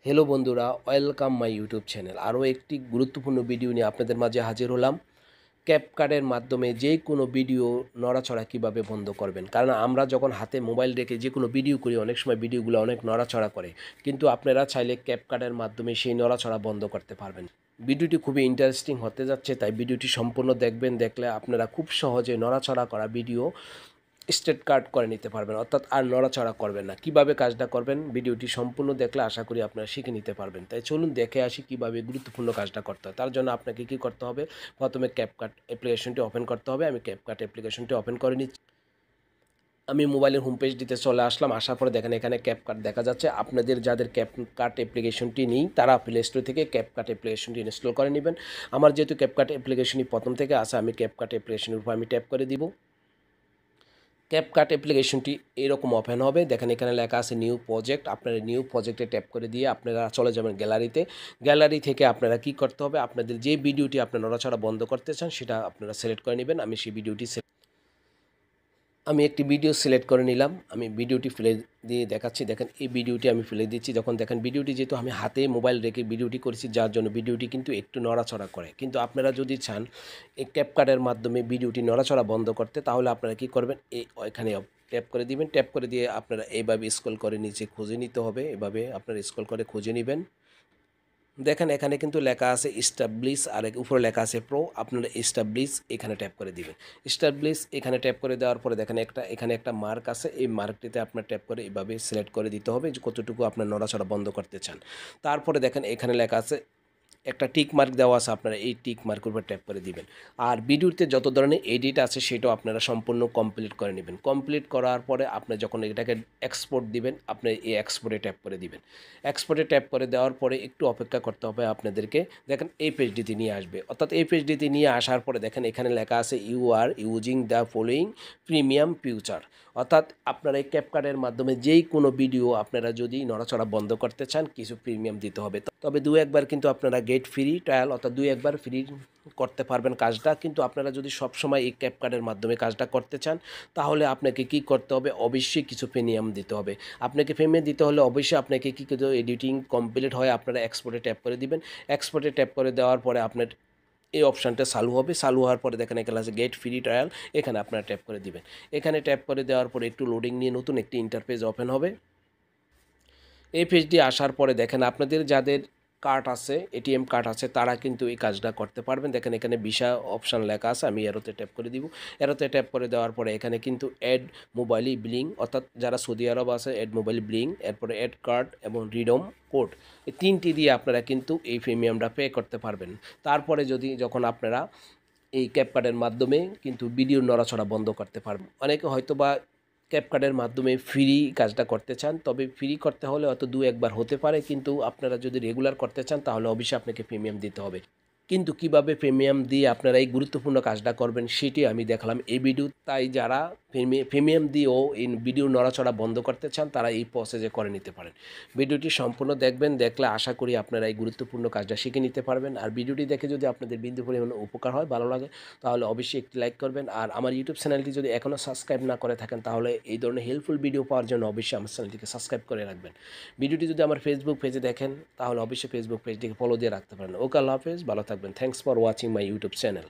Hello বন্ধুরা, welcome my YouTube channel. আরও একটি গুরুত্বপূর্ণ ভিডিও নিয়ে আপনাদের মাঝে হাজির হলাম। ক্যাপকাটের মাধ্যমে যে কোনো ভিডিও নড়াচড়া কিভাবে বন্ধ করবেন, কারণ আমরা যখন হাতে মোবাইল রেখে যে কোনো ভিডিও করি অনেক সময় ভিডিওগুলো অনেক নড়াচড়া করে, কিন্তু আপনারা চাইলে ক্যাপকাটের মাধ্যমে সেই নড়াচড়া বন্ধ করতে পারবেন। ভিডিওটি খুবই ইন্টারেস্টিং হতে যাচ্ছে, তাই ভিডিওটি সম্পূর্ণ দেখবেন। দেখলে আপনারা খুব সহজে নড়াচড়া করা ভিডিও স্ট্রেট কাট করে নিতে পারবেন, অর্থাৎ আর নড়াচড়া করবেন না। কিভাবে কাজটা করবেন ভিডিওটি সম্পূর্ণ দেখলে আশা করি আপনারা শিখে নিতে পারবেন। তাই চলুন দেখে আসি কিভাবে গুরুত্বপূর্ণ কাজটা করতে হয়। তার জন্য আপনাকে কি করতে হবে, প্রথমে ক্যাপকাট অ্যাপ্লিকেশনটি ওপেন করতে হবে। আমি ক্যাপকাট অ্যাপ্লিকেশনটি ওপেন করে নিচ্ছি। আমি মোবাইলের হোম পেজটিতে চলে আসলাম। আসার পরে দেখেন এখানে ক্যাপকাট দেখা যাচ্ছে। আপনাদের যাদের ক্যাপকাট অ্যাপ্লিকেশনটি নেই তারা প্লে স্টোর থেকে ক্যাপকাট অ্যাপ্লিকেশনটি ইনস্টল করে নেবেন। আমার যেহেতু ক্যাপকাট অ্যাপ্লিকেশনটি প্রথম থেকে আছে, আমি ক্যাপকাট অ্যাপ্লিকেশনের উপর আমি ট্যাপ করে দিব। ক্যাপকাট অ্যাপ্লিকেশনটি এরকম ওপেন হবে। দেখেন এখানে লেখা আছে নিউ প্রজেক্ট। আপনারা নিউ প্রজেক্টে ট্যাপ করে দিয়ে আপনারা চলে যাবেন গ্যালারিতে। গ্যালারি থেকে আপনারা কি করতে হবে, আপনাদের যে ভিডিওটি আপনারা নড়াচড়া বন্ধ করতে চান সেটা আপনারা সিলেক্ট করে নেবেন। আমি সেই ভিডিওটি আমি একটি ভিডিও সিলেক্ট করে নিলাম। আমি ভিডিওটি ফেলে দিয়ে দেখাচ্ছি। দেখেন এই ভিডিওটি আমি ফেলে দিচ্ছি। যখন দেখেন ভিডিওটি যেহেতু আমি হাতে মোবাইল রেখে ভিডিওটি করেছি, যার জন্য ভিডিওটি কিন্তু একটু নড়াচড়া করে। কিন্তু আপনারা যদি চান এই ক্যাপকাটের মাধ্যমে ভিডিওটি নড়াচড়া বন্ধ করতে, তাহলে আপনারা কি করবেন, এই এখানে ট্যাপ করে দিবেন। ট্যাপ করে দিয়ে আপনারা এইভাবে স্ক্রল করে নিচে খুঁজে নিতে হবে। এভাবে আপনারা স্ক্রল করে খুঁজে নেবেন। দেখেন এখানে কিন্তু লেখা আছে স্টাবলিশ, আর উপরে লেখা আছে প্রো। আপনারা স্টাবলিশ এখানে ট্যাপ করে দিবেন। স্টাবলিশ এখানে ট্যাপ করে দেওয়ার পরে দেখেন এখানে একটা মার্ক আছে। এই মার্কটিতে আপনার ট্যাপ করে এভাবে সিলেক্ট করে দিতে হবে যে কতটুকু আপনার নড়াচড়া বন্ধ করতে চান। তারপরে দেখেন এখানে লেখা আছে একটা টিক মার্ক দেওয়া আছে, আপনারা এই টিক মার্কের উপর ট্যাপ করে দিবেন। আর ভিডিওতে যত ধরনের এডিট আছে সেটাও আপনারা সম্পূর্ণ কমপ্লিট করে নেবেন। কমপ্লিট করার পরে আপনি যখন এটাকে এক্সপোর্ট দিবেন, আপনি এই এক্সপোর্টে ট্যাপ করে দিবেন। এক্সপোর্টে ট্যাপ করে দেওয়ার পরে একটু অপেক্ষা করতে হবে আপনাদেরকে। দেখেন এই পেজটিতে নিয়ে আসবে, অর্থাৎ এই পেজটিতে নিয়ে আসার পরে দেখেন এখানে লেখা আছে you are using the following premium future. অর্থাৎ আপনারা এই ক্যাপকাটের মাধ্যমে যেই কোনো ভিডিও আপনারা যদি নড়াচড়া বন্ধ করতে চান কিছু প্রিমিয়াম দিতে হবে। তবে দু একবার কিন্তু আপনারা গেট ফ্রি ট্রায়াল, অর্থাৎ দুই একবার ফ্রি করতে পারবেন কাজটা। কিন্তু আপনারা যদি সবসময় এই ক্যাপকাটের মাধ্যমে কাজটা করতে চান, তাহলে আপনাকে কি করতে হবে, অবশ্যই কিছু প্রিমিয়াম দিতে হবে। আপনাকে পেমেন্ট দিতে হলে অবশ্যই আপনাকে কী করতে হবে, এডিটিং কমপ্লিট হয় আপনারা এক্সপোর্টে ট্যাপ করে দিবেন। এক্সপোর্টে ট্যাপ করে দেওয়ার পরে আপনার এই অপশানটা চালু হবে। চালু হওয়ার পরে দেখেন এখানে আছে গেট ফ্রি ট্রায়াল, এখানে আপনারা ট্যাপ করে দিবেন। এখানে ট্যাপ করে দেওয়ার পরে একটু লোডিং নিয়ে নতুন একটি ইন্টারফেস ওপেন হবে। এই পেজটি আসার পরে দেখেন আপনাদের যাদের কার্ড আছে, এটিএম কার্ড আছে, তারা কিন্তু এই কাজটা করতে পারবেন। দেখেন এখানে ভিসা অপশান লেখা আছে, আমি এরোতে ট্যাপ করে দিব। এরোতে ট্যাপ করে দেওয়ার পরে এখানে কিন্তু অ্যাড মোবাইল বিলিং, অর্থাৎ যারা সৌদি আরব আছে অ্যাড মোবাইল বিলিং, এরপরে অ্যাড কার্ড এবং রিডম কোড, এই তিনটি দিয়ে আপনারা কিন্তু এই প্রিমিয়ামটা পে করতে পারবেন। তারপরে যখন আপনারা এই ক্যাপকার্ডের মাধ্যমে কিন্তু ভিডিও নড়াচড়া বন্ধ করতে পারবেন। অনেকে হয়তো বা ক্যাপকার্ডের মাধ্যমে ফ্রি কাজটা করতে চান, তবে ফ্রি করতে হলে হয়তো দু একবার হতে পারে, কিন্তু আপনারা যদি রেগুলার করতে চান তাহলে অবশ্যই আপনাকে প্রিমিয়াম দিতে হবে। কিন্তু কিভাবে প্রিমিয়াম দিয়ে আপনারা এই গুরুত্বপূর্ণ কাজটা করবেন সেটি আমি দেখালাম এই ভিডিও। তাই যারা প্রিমিয়াম দিয়েও এই ভিডিও নড়াচড়া বন্ধ করতে চান তারা এই প্রসেসে করে নিতে পারেন। ভিডিওটি সম্পূর্ণ দেখবেন, দেখলে আশা করি আপনারা এই গুরুত্বপূর্ণ কাজটা শিখে নিতে পারবেন। আর ভিডিওটি দেখে যদি আপনাদের বিন্দু পরিমাণ উপকার হয়, ভালো লাগে, তাহলে অবশ্যই একটি লাইক করবেন। আর আমার ইউটিউব চ্যানেলটি যদি এখনও সাবস্ক্রাইব না করে থাকেন, তাহলে এই ধরনের হেল্পফুল ভিডিও পাওয়ার জন্য অবশ্যই আমার চ্যানেলটিকে সাবস্ক্রাইব করে রাখবেন। ভিডিওটি যদি আমার ফেসবুক পেজে দেখেন, তাহলে অবশ্যই ফেসবুক পেজটিকে ফলো দিয়ে রাখতে পারেন। ওকে, আল্লাহ হাফেজ, ভালো থাকবেন। Thanks for watching my YouTube channel.